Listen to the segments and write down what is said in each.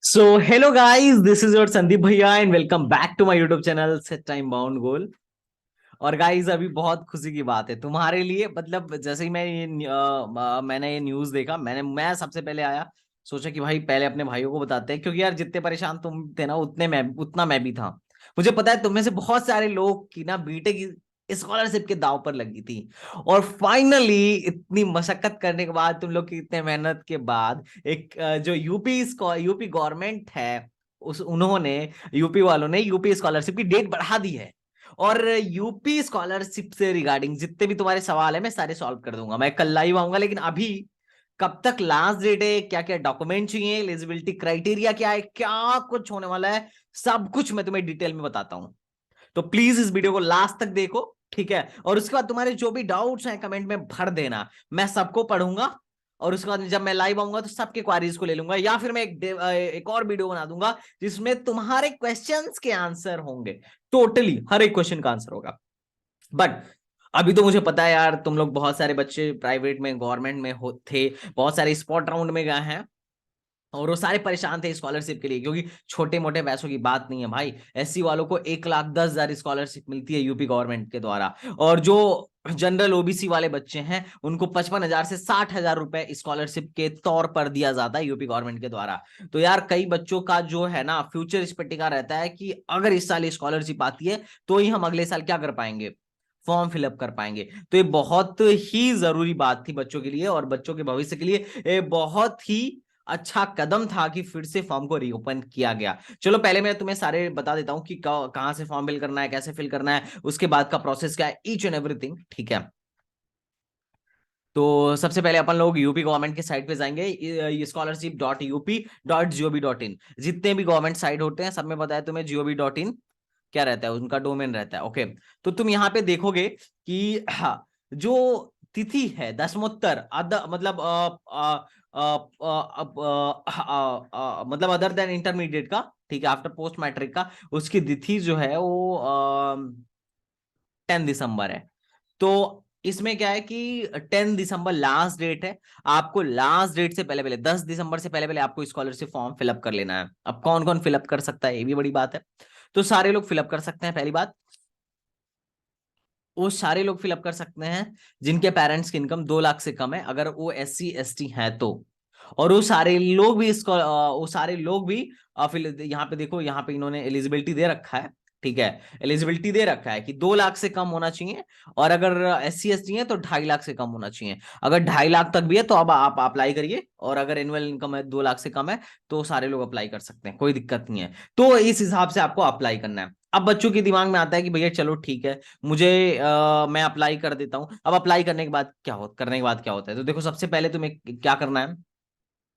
So hello guys, this is your Sandeep bhaiya and welcome back to my YouTube channel set time bound goal. और guys, अभी बहुत खुशी की बात है तुम्हारे लिए। मतलब जैसे ही मैंने ये न्यूज़ देखा, मैं सबसे पहले आया, सोचा कि भाई पहले अपने भाइयों को बताते हैं, क्योंकि यार जितने परेशान तुम थे ना उतना मैं भी था। मुझे पता है तुम में से बहुत सारे लोग की ना बीटेक की स्कॉलरशिप के दाव पर लगी थी। और फाइनली इतनी मशक्कत करने के बाद, तुम लोग की इतने मेहनत के बाद, एक जो यूपी गवर्नमेंट है, उस उन्होंने यूपी वालों ने यूपी स्कॉलरशिप की डेट बढ़ा दी है। और यूपी स्कॉलरशिप से रिगार्डिंग जितने भी तुम्हारे सवाल है, मैं सारे सॉल्व कर दूंगा। मैं कल लाइव आऊंगा, लेकिन अभी कब तक लास्ट डेट है, क्या क्या डॉक्यूमेंट चाहिए, एलिजिबिलिटी क्राइटेरिया क्या है, क्या कुछ होने वाला है, सब कुछ मैं तुम्हें डिटेल में बताता हूं। तो प्लीज इस वीडियो को लास्ट तक देखो, ठीक है? और उसके बाद तुम्हारे जो भी डाउट्स हैं कमेंट में भर देना, मैं सबको पढ़ूंगा। और उसके बाद जब मैं लाइव आऊंगा तो सबके क्वारीज को ले लूंगा, या फिर मैं एक और वीडियो बना दूंगा जिसमें तुम्हारे क्वेश्चंस के आंसर होंगे। टोटली हर एक क्वेश्चन का आंसर होगा। बट अभी तो मुझे पता है यार, तुम लोग बहुत सारे बच्चे प्राइवेट में गवर्नमेंट में थे, बहुत सारे स्पॉट राउंड में गए हैं, और वो सारे परेशान थे स्कॉलरशिप के लिए, क्योंकि छोटे मोटे पैसों की बात नहीं है भाई। एससी वालों को 1,10,000 स्कॉलरशिप मिलती है यूपी गवर्नमेंट के द्वारा। और जो जनरल ओबीसी वाले बच्चे हैं उनको 55,000 से 60,000 रुपए स्कॉलरशिप के तौर पर दिया जाता है यूपी गवर्नमेंट के द्वारा। तो यार कई बच्चों का जो है ना फ्यूचर इस पर टिका रहता है कि अगर इस साल स्कॉलरशिप आती है तो ही हम अगले साल क्या कर पाएंगे, फॉर्म फिलअप कर पाएंगे। तो ये बहुत ही जरूरी बात थी बच्चों के लिए, और बच्चों के भविष्य के लिए ये बहुत ही अच्छा कदम था कि फिर से फॉर्म को रीओपन किया गया। चलो पहले मैं तुम्हें सारे बता देता हूं कि कहां से फॉर्म फिल करना है, कैसे फिल करना है, उसके बाद का प्रोसेस क्या है, ईच एंड एवरीथिंग, ठीक है? तो सबसे पहले अपन लोग यूपी गवर्नमेंट के साइट पे जाएंगे, scholarship.up.gov.in। जितने भी गवर्नमेंट साइट होते हैं सब में बताया तुम्हें gov.in क्या रहता है, उनका डोमेन रहता है। ओके, तो तुम यहाँ पे देखोगे कि हाँ, जो तिथि है दशमोत्तर मतलब मतलब अदर देन इंटरमीडिएट का, ठीक है, आफ्टर पोस्ट मैट्रिक का, उसकी तिथि जो है वो 10 दिसंबर है। तो इसमें क्या है कि 10 दिसंबर लास्ट डेट है। आपको लास्ट डेट से पहले पहले 10 दिसंबर से पहले पहले आपको स्कॉलरशिप फॉर्म फिलअप कर लेना है। अब कौन कौन फिलअप कर सकता है, ये भी बड़ी बात है। तो सारे लोग फिलअप कर सकते हैं। पहली बात, वो सारे लोग फिलअप कर सकते हैं जिनके पेरेंट्स की इनकम 2 लाख से कम है, अगर वो SC ST है तो। और वो सारे लोग भी इसको वो सारे लोग भी यहाँ पे देखो, यहाँ पे इन्होंने एलिजिबिलिटी दे रखा है, ठीक है? एलिजिबिलिटी दे रखा है कि 2 लाख से कम होना चाहिए, और अगर SC ST है तो 2.5 लाख से कम होना चाहिए। अगर 2.5 लाख तक भी है तो अब आप अप्लाई करिए, और अगर एनुअल इनकम है 2 लाख से कम है तो सारे लोग अप्लाई कर सकते हैं, कोई दिक्कत नहीं है। तो इस हिसाब से आपको अप्लाई करना है। अब बच्चों के दिमाग में आता है कि भैया चलो ठीक है, मुझे मैं अप्लाई कर देता हूँ। अब अप्लाई करने के बाद क्या होता है, तो देखो सबसे पहले तुम्हें क्या करना है।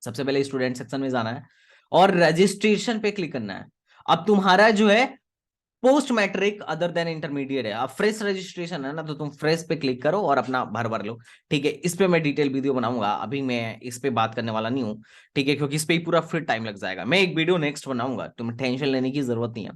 सबसे पहले स्टूडेंट सेक्शन में जाना है और रजिस्ट्रेशन पे क्लिक करना है। अब तुम्हारा जो है post matric other than intermediate है, अब फ्रेश रजिस्ट्रेशन है ना, तो तुम फ्रेश पे क्लिक करो और अपना भर भर लो, ठीक है? इस पे मैं डिटेल वीडियो बनाऊंगा, अभी मैं इस पे बात करने वाला नहीं हूँ, ठीक है? क्योंकि इस पे ही पूरा फिर टाइम लग जाएगा। मैं एक वीडियो नेक्स्ट बनाऊंगा, तुम्हें टेंशन लेने की जरूरत नहीं है,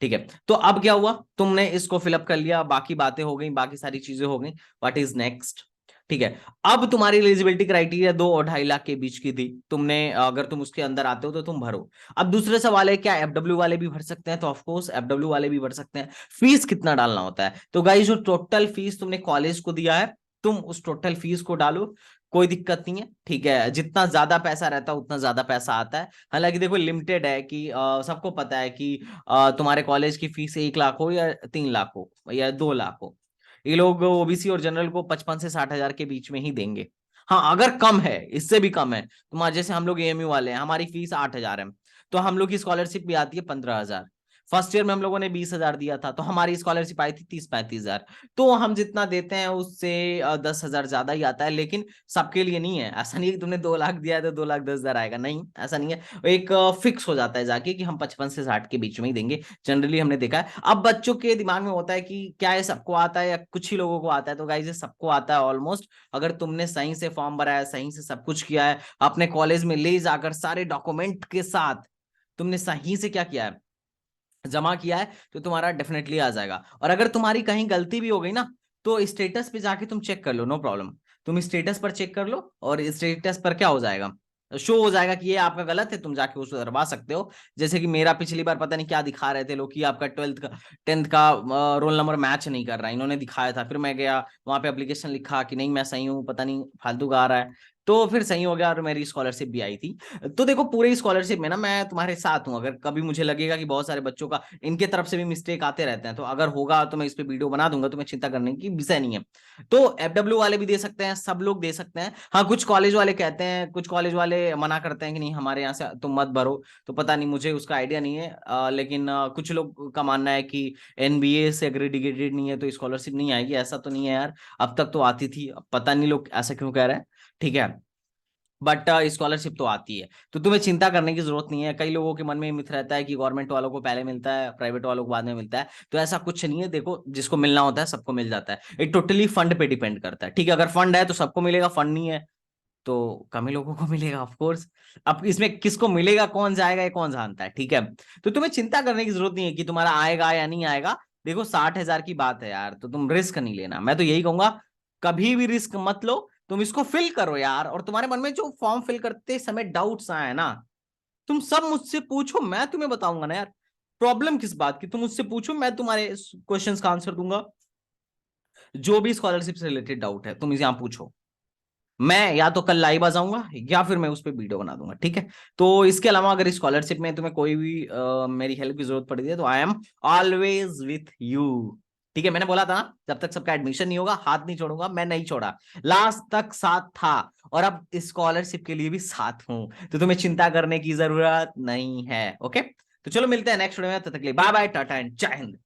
ठीक है? तो अब क्या हुआ, तुमने इसको फिलअप कर लिया, बाकी बातें हो गई, बाकी सारी चीजें हो गई। व्हाट इज नेक्स्ट, ठीक है? अब तुम्हारी एलिजिबिलिटी क्राइटेरिया 2 और 2.5 लाख के बीच की थी, तुमने अगर तुम उसके अंदर आते हो तो तुम भरो। अब दूसरे सवाल है, क्या एफडब्ल्यू वाले भी भर सकते हैं? तो ऑफकोर्स एफडब्ल्यू वाले भी भर सकते हैं। फीस कितना डालना होता है, तो गाइस जो टोटल फीस तुमने कॉलेज को दिया है, तुम उस टोटल फीस को डालो, कोई दिक्कत नहीं है, ठीक है? जितना ज्यादा पैसा रहता है उतना ज्यादा पैसा आता है। हालांकि देखो लिमिटेड है कि सबको पता है कि तुम्हारे कॉलेज की फीस 1 लाख हो या 3 लाख हो या 2 लाख हो, ये लोग ओबीसी और जनरल को 55 से 60 हजार के बीच में ही देंगे। हाँ, अगर कम है, इससे भी कम है, तुम्हारे जैसे हम लोग एएमयू वाले हैं, हमारी फीस 8 हजार है, तो हम लोग की स्कॉलरशिप भी आती है 15 हजार। फर्स्ट ईयर में हम लोगों ने 20 हजार दिया था, तो हमारी स्कॉलरशिप आई थी 30-35 हजार। तो हम जितना देते हैं उससे 10 हजार ज्यादा ही आता है, लेकिन सबके लिए नहीं है। ऐसा नहीं है कि तुमने 2 लाख दिया है तो 2,10,000 आएगा, नहीं, ऐसा नहीं है। एक फिक्स हो जाता है जाके कि हम 55 से 60 के बीच में ही देंगे, जनरली हमने देखा है। अब बच्चों के दिमाग में होता है कि क्या ये सबको आता है या कुछ ही लोगों को आता है, तो गाइस ये सबको आता है ऑलमोस्ट। अगर तुमने सही से फॉर्म भरा है, सही से सब कुछ किया है, अपने कॉलेज में ले जाकर सारे डॉक्यूमेंट के साथ तुमने सही से क्या किया है, जमा किया है, तो तुम्हारा डेफिनेटली आ जाएगा। और अगर तुम्हारी कहीं गलती भी हो गई ना, तो स्टेटस पे जाके तुम चेक कर लो, नो प्रॉब्लम। तुम स्टेटस पर चेक कर लो, और स्टेटस पर क्या हो जाएगा, शो हो जाएगा कि ये आपका गलत है, तुम जाके उसको सुधरवा सकते हो। जैसे कि मेरा पिछली बार पता नहीं क्या दिखा रहे थे लोग कि आपका 10th का रोल नंबर मैच नहीं कर रहा है, इन्होंने दिखाया था, फिर मैं गया वहां पे एप्लीकेशन लिखा कि नहीं मैं सही हूँ, पता नहीं फालतू का आ रहा है, तो फिर सही हो गया और मेरी स्कॉलरशिप भी आई थी। तो देखो पूरे स्कॉलरशिप में ना मैं तुम्हारे साथ हूँ, अगर कभी मुझे लगेगा कि बहुत सारे बच्चों का इनके तरफ से भी मिस्टेक आते रहते हैं, तो अगर होगा तो मैं इस पे वीडियो बना दूंगा, तुम्हें चिंता करने की विषय नहीं है। तो एफडब्ल्यू वाले भी दे सकते हैं, सब लोग दे सकते हैं। हाँ कुछ कॉलेज वाले कहते हैं, कुछ कॉलेज वाले मना करते हैं कि नहीं हमारे यहाँ से तुम मत भरो, तो पता नहीं, मुझे उसका आइडिया नहीं है, लेकिन कुछ लोग का मानना है कि एनबीए से एग्रीडिएटेड नहीं है तो स्कॉलरशिप नहीं आएगी, ऐसा तो नहीं है यार, अब तक तो आती थी, अब पता नहीं लोग ऐसा क्यों कह रहे हैं। ठीक है, बट स्कॉलरशिप तो आती है, तो तुम्हें चिंता करने की जरूरत नहीं है। कई लोगों के मन में मिथ रहता है कि गवर्नमेंट वालों को पहले मिलता है, प्राइवेट वालों को बाद में मिलता है, तो ऐसा कुछ नहीं है। देखो जिसको मिलना होता है सबको मिल जाता है, ये टोटली फंड पे डिपेंड करता है। ठीक है, अगर फंड है तो सबको मिलेगा, फंड नहीं है तो कम ही लोगों को मिलेगा ऑफ कोर्स। अब इसमें किसको मिलेगा कौन जाएगा ये कौन जानता है। ठीक है, तो तुम्हें चिंता करने की जरूरत नहीं है कि तुम्हारा आएगा या नहीं आएगा। देखो 60,000 की बात है यार, तो तुम रिस्क नहीं लेना, मैं तो यही कहूंगा, कभी भी रिस्क मत लो, तुम इसको फिल करो यार। और तुम्हारे मन में जो फॉर्म फिल करते समय डाउट्स आए ना, तुम सब मुझसे पूछो, मैं तुम्हें बताऊंगा ना यार। प्रॉब्लम किस बात की, तुम मुझसे पूछो, मैं तुम्हारे क्वेश्चंस का आंसर दूंगा। जो भी स्कॉलरशिप से रिलेटेड डाउट है तुम इसे यहाँ पूछो, मैं या तो कल लाइव आ जाऊंगा या फिर मैं उस पर वीडियो बना दूंगा। ठीक है, तो इसके अलावा अगर स्कॉलरशिप में तुम्हें कोई भी मेरी हेल्प की जरूरत पड़ती है तो I am always with you. ठीक है, मैंने बोला था ना जब तक सबका एडमिशन नहीं होगा हाथ नहीं छोड़ूंगा, मैं नहीं छोड़ा, लास्ट तक साथ था, और अब स्कॉलरशिप के लिए भी साथ हूं, तो तुम्हें चिंता करने की जरूरत नहीं है। ओके, तो चलो मिलते हैं नेक्स्ट वीडियो में, तब तक के लिए बाय बाय, टाटा एंड जय हिंद।